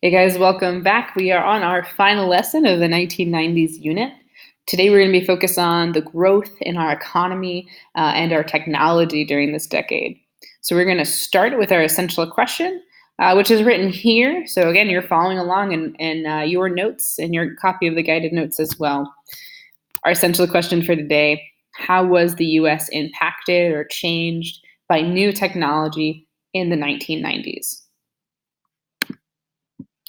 Hey guys, welcome back. We are on our final lesson of the 1990s unit. Today we're going to be focused on the growth in our economy and our technology during this decade. So we're going to start with our essential question, which is written here. So again, you're following along in your notes and your copy of the guided notes as well. Our essential question for today: how was the US impacted or changed by new technology in the 1990s?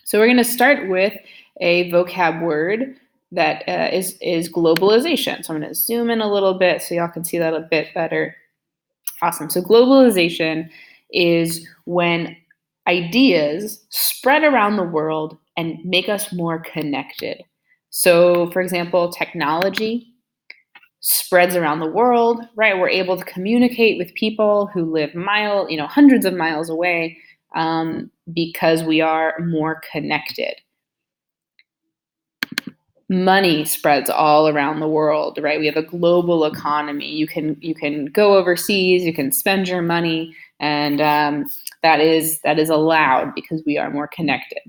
So we're going to start with a vocab word that is globalization. So I'm going to zoom in a little bit so y'all can see that a bit better. Awesome. So globalization is when ideas spread around the world and make us more connected. So, for example, technology spreads around the world, right? We're able to communicate with people who live hundreds of miles away because we are more connected. Money spreads all around the world, right? We have a global economy. You can go overseas, you can spend your money, and that is allowed because we are more connected,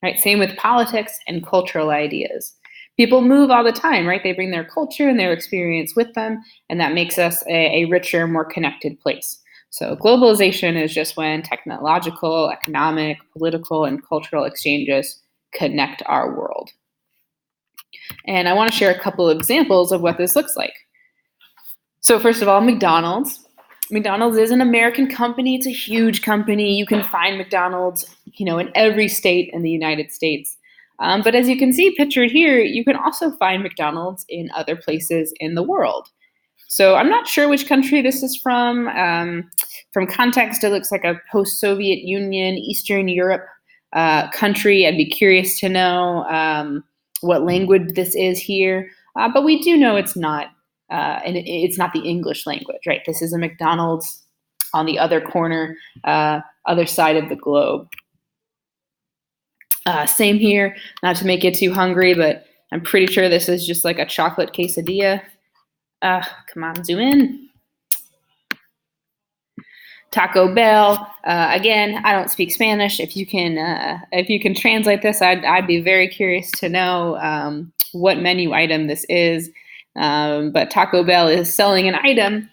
right? Same with politics and cultural ideas. People move all the time, right? They bring their culture and their experience with them, and that makes us a richer, more connected place. So globalization is just when technological, economic, political, and cultural exchanges connect our world. And I want to share a couple of examples of what this looks like. So first of all, McDonald's. McDonald's is an American company. It's a huge company. You can find McDonald's, in every state in the United States. But as you can see pictured here, you can also find McDonald's in other places in the world. So I'm not sure which country this is from. From context, it looks like a post-Soviet Union, Eastern Europe country. I'd be curious to know what language this is here. But we do know it's not, and it's not the English language, right? This is a McDonald's on the other corner, other side of the globe. Same here, not to make you too hungry, but I'm pretty sure this is just like a chocolate quesadilla. Come on, zoom in. Taco Bell. Again, I don't speak Spanish. If you can translate this, I'd be very curious to know what menu item this is. But Taco Bell is selling an item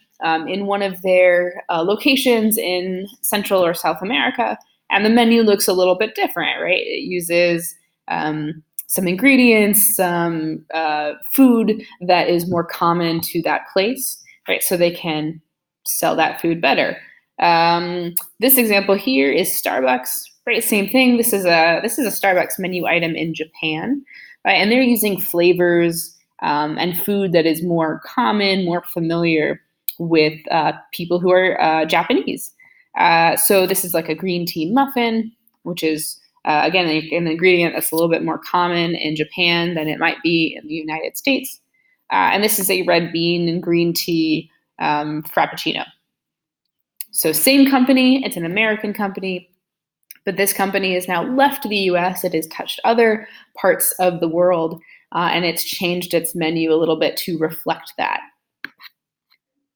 in one of their locations in Central or South America, and the menu looks a little bit different, right? It uses some ingredients, some food that is more common to that place, right? So they can sell that food better. This example here is Starbucks, right? Same thing. This is a Starbucks menu item in Japan, right? And they're using flavors and food that is more common, more familiar with people who are Japanese. So this is like a green tea muffin, which is again an ingredient that's a little bit more common in Japan than it might be in the United States. And this is a red bean and green tea frappuccino. So same company, it's an American company, but this company has now left the US. It has touched other parts of the world, and it's changed its menu a little bit to reflect that.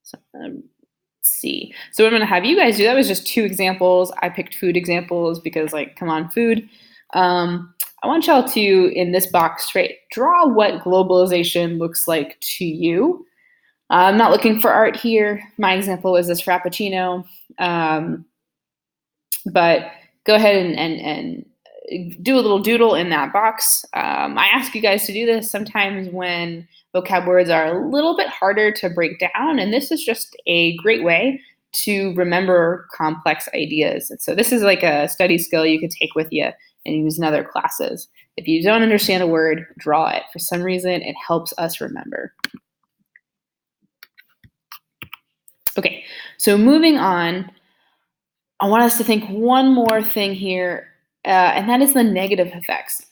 So let's see. So what I'm going to have you guys do, that was just two examples. I picked food examples because, come on, food. I want y'all to, in this box, right, draw what globalization looks like to you. I'm not looking for art here. My example is this Frappuccino. But go ahead and do a little doodle in that box. I ask you guys to do this sometimes when vocab words are a little bit harder to break down, and this is just a great way to remember complex ideas. And so this is like a study skill you could take with you and use in other classes. If you don't understand a word, draw it. For some reason, it helps us remember. Okay, so moving on, I want us to think one more thing here, and that is the negative effects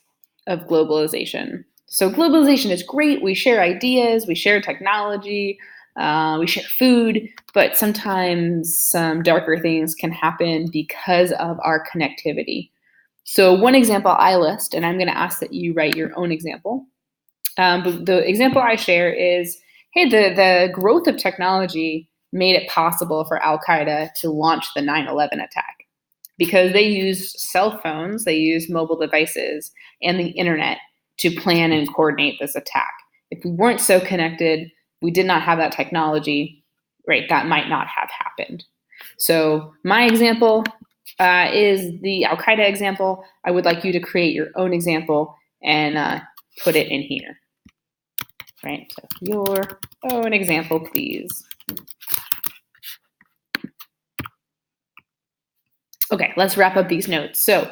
of globalization. So globalization is great. We share ideas, we share technology, we share food, but sometimes some darker things can happen because of our connectivity. So one example I list, and I'm going to ask that you write your own example. But the example I share is, hey, the growth of technology made it possible for Al-Qaeda to launch the 9/11 attack. because they use cell phones, they use mobile devices and the internet to plan and coordinate this attack. If we weren't so connected, we did not have that technology, right, that might not have happened. So my example is the Al Qaeda example. I would like you to create your own example and put it in here, right? So your own example, please. Okay, let's wrap up these notes. So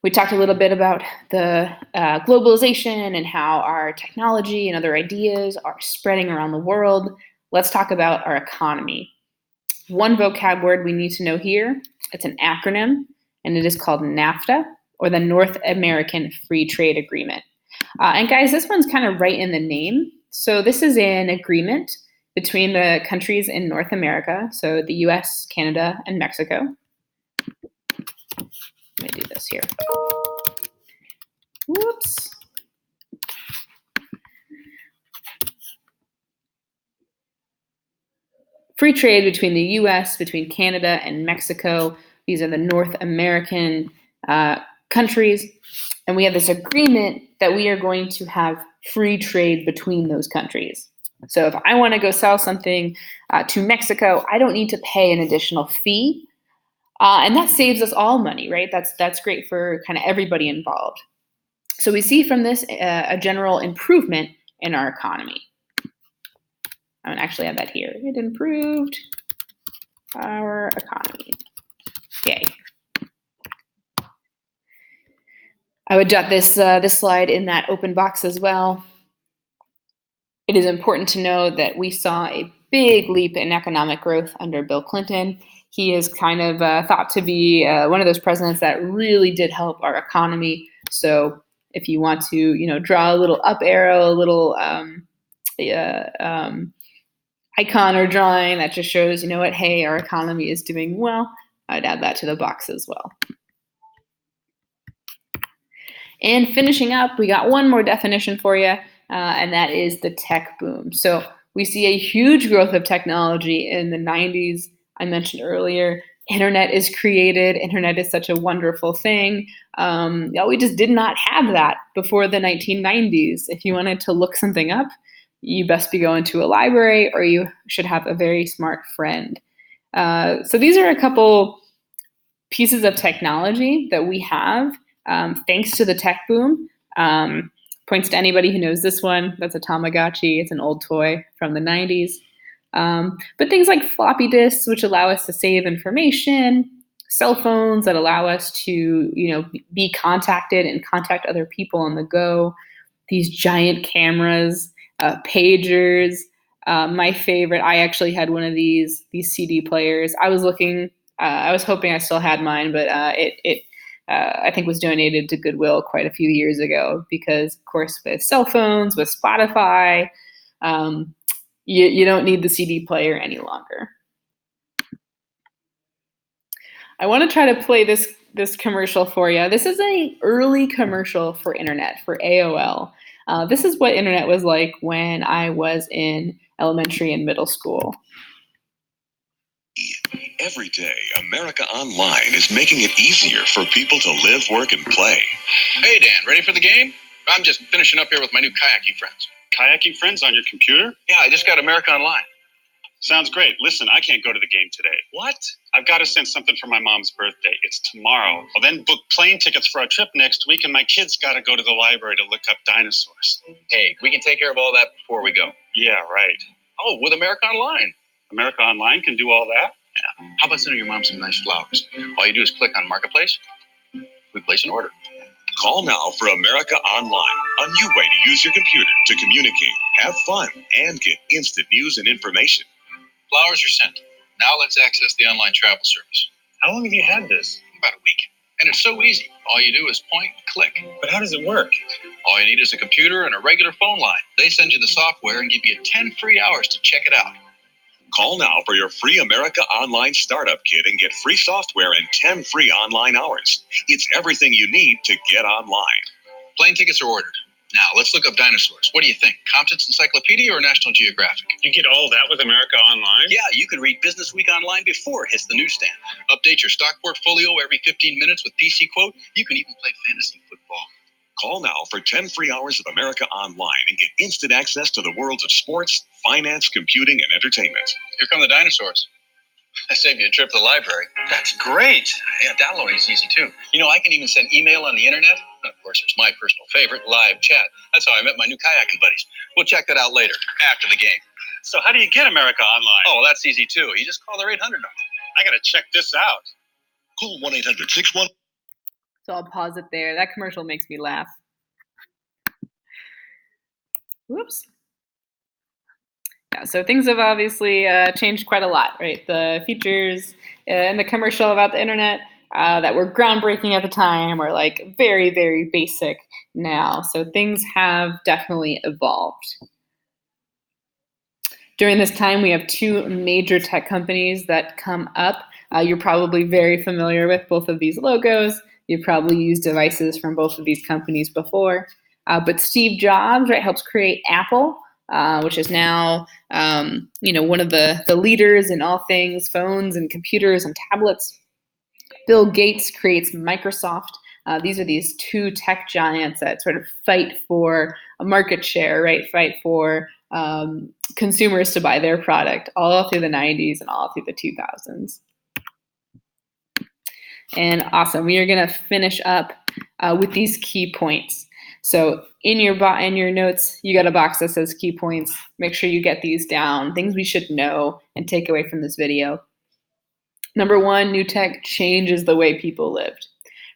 we talked a little bit about the globalization and how our technology and other ideas are spreading around the world. Let's talk about our economy. One vocab word we need to know here, it's an acronym, and it is called NAFTA, or the North American Free Trade Agreement. And guys, this one's kind of right in the name. So this is an agreement between the countries in North America, so the US, Canada, and Mexico. Let me do this here. Whoops. Free trade between the US, between Canada and Mexico. These are the North American countries. And we have this agreement that we are going to have free trade between those countries. So if I want to go sell something to Mexico, I don't need to pay an additional fee. And that saves us all money, right? That's great for kind of everybody involved. So we see from this a general improvement in our economy. I'm gonna actually have that here. It improved our economy. Yay. I would jot this slide in that open box as well. It is important to know that we saw a big leap in economic growth under Bill Clinton. He is kind of thought to be one of those presidents that really did help our economy. So if you want to, draw a little up arrow, a little icon or drawing that just shows, what, hey, our economy is doing well, I'd add that to the box as well. And finishing up, we got one more definition for you, and that is the tech boom. So we see a huge growth of technology in the 90s. I mentioned earlier, internet is created. Internet is such a wonderful thing. We just did not have that before the 1990s. If you wanted to look something up, you best be going to a library, or you should have a very smart friend. So these are a couple pieces of technology that we have thanks to the tech boom. Points to anybody who knows this one. That's a Tamagotchi. It's an old toy from the 90s. But things like floppy disks, which allow us to save information, cell phones that allow us to, be contacted and contact other people on the go, these giant cameras, pagers. My favorite, I actually had one of these CD players. I was hoping I still had mine, but it I think was donated to Goodwill quite a few years ago because, of course, with cell phones, with Spotify, you don't need the CD player any longer. I want to try to play this commercial for you. This is an early commercial for internet, for AOL. This is what internet was like when I was in elementary and middle school. Every day, America Online is making it easier for people to live, work, and play. Hey, Dan, ready for the game? I'm just finishing up here with my new kayaking friends. Kayaking friends on your computer? Yeah, I just got America Online. Sounds great. Listen, I can't go to the game today. What? I've got to send something for my mom's birthday. It's tomorrow. I'll then book plane tickets for our trip next week, and my kids got to go to the library to look up dinosaurs. Hey, we can take care of all that before we go. Yeah, right. Oh, with America Online. America Online can do all that? Yeah. How about sending your mom some nice flowers? All you do is click on Marketplace. We place an order. Call now for America Online, a new way to use your computer to communicate, have fun, and get instant news and information. Flowers are sent. Now let's access the online travel service. How long have you had this? About a week. And it's so easy. All you do is point and click. But how does it work? All you need is a computer and a regular phone line. They send you the software and give you 10 free hours to check it out. Call now for your free America Online Startup Kit and get free software and 10 free online hours. It's everything you need to get online. Plane tickets are ordered. Now, let's look up dinosaurs. What do you think? Compton's Encyclopedia or National Geographic? You get all that with America Online? Yeah, you can read Business Week online before it hits the newsstand. Update your stock portfolio every 15 minutes with PC Quote. You can even play fantasy football. Call now for 10 free hours of America Online and get instant access to the worlds of sports, finance, computing, and entertainment. Here come the dinosaurs. I saved you a trip to the library. That's great. Yeah, downloading is easy too. You know, I can even send email on the internet. And of course, there's my personal favorite, live chat. That's how I met my new kayaking buddies. We'll check that out later, after the game. So how do you get America Online? Oh, that's easy too. You just call their 800 number. I gotta check this out. Call 1-800-61. So I'll pause it there. That commercial makes me laugh. Whoops. Yeah, so things have obviously changed quite a lot, right? The features in the commercial about the internet that were groundbreaking at the time are like very, very basic now. So things have definitely evolved. During this time, we have two major tech companies that come up. You're probably very familiar with both of these logos. You've probably used devices from both of these companies before. But Steve Jobs, right, helps create Apple, which is now, one of the leaders in all things phones and computers and tablets. Bill Gates creates Microsoft. These are these two tech giants that sort of fight for a market share, right? Fight for consumers to buy their product all through the 90s and all through the 2000s. And awesome, we are gonna finish up with these key points. So in your notes, you got a box that says key points. Make sure you get these down, things we should know and take away from this video. Number one, new tech changes the way people lived,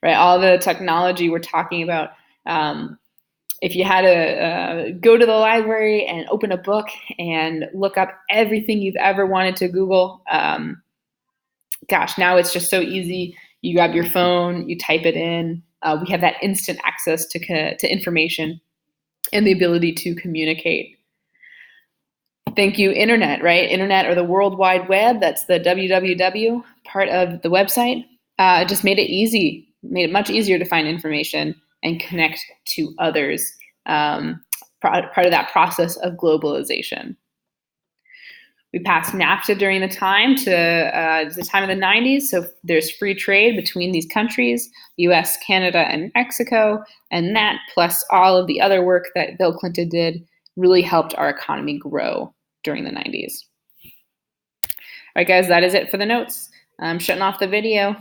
right? All the technology we're talking about, if you had to go to the library and open a book and look up everything you've ever wanted to Google, gosh, now it's just so easy. You grab your phone, you type it in. We have that instant access to information and the ability to communicate. Thank you, internet, right? Internet or the World Wide Web, that's the www part of the website. It just made it much easier to find information and connect to others, part of that process of globalization. We passed NAFTA during the time of the 90s, so there's free trade between these countries, US, Canada, and Mexico, and that plus all of the other work that Bill Clinton did really helped our economy grow during the 90s. All right, guys, that is it for the notes. I'm shutting off the video.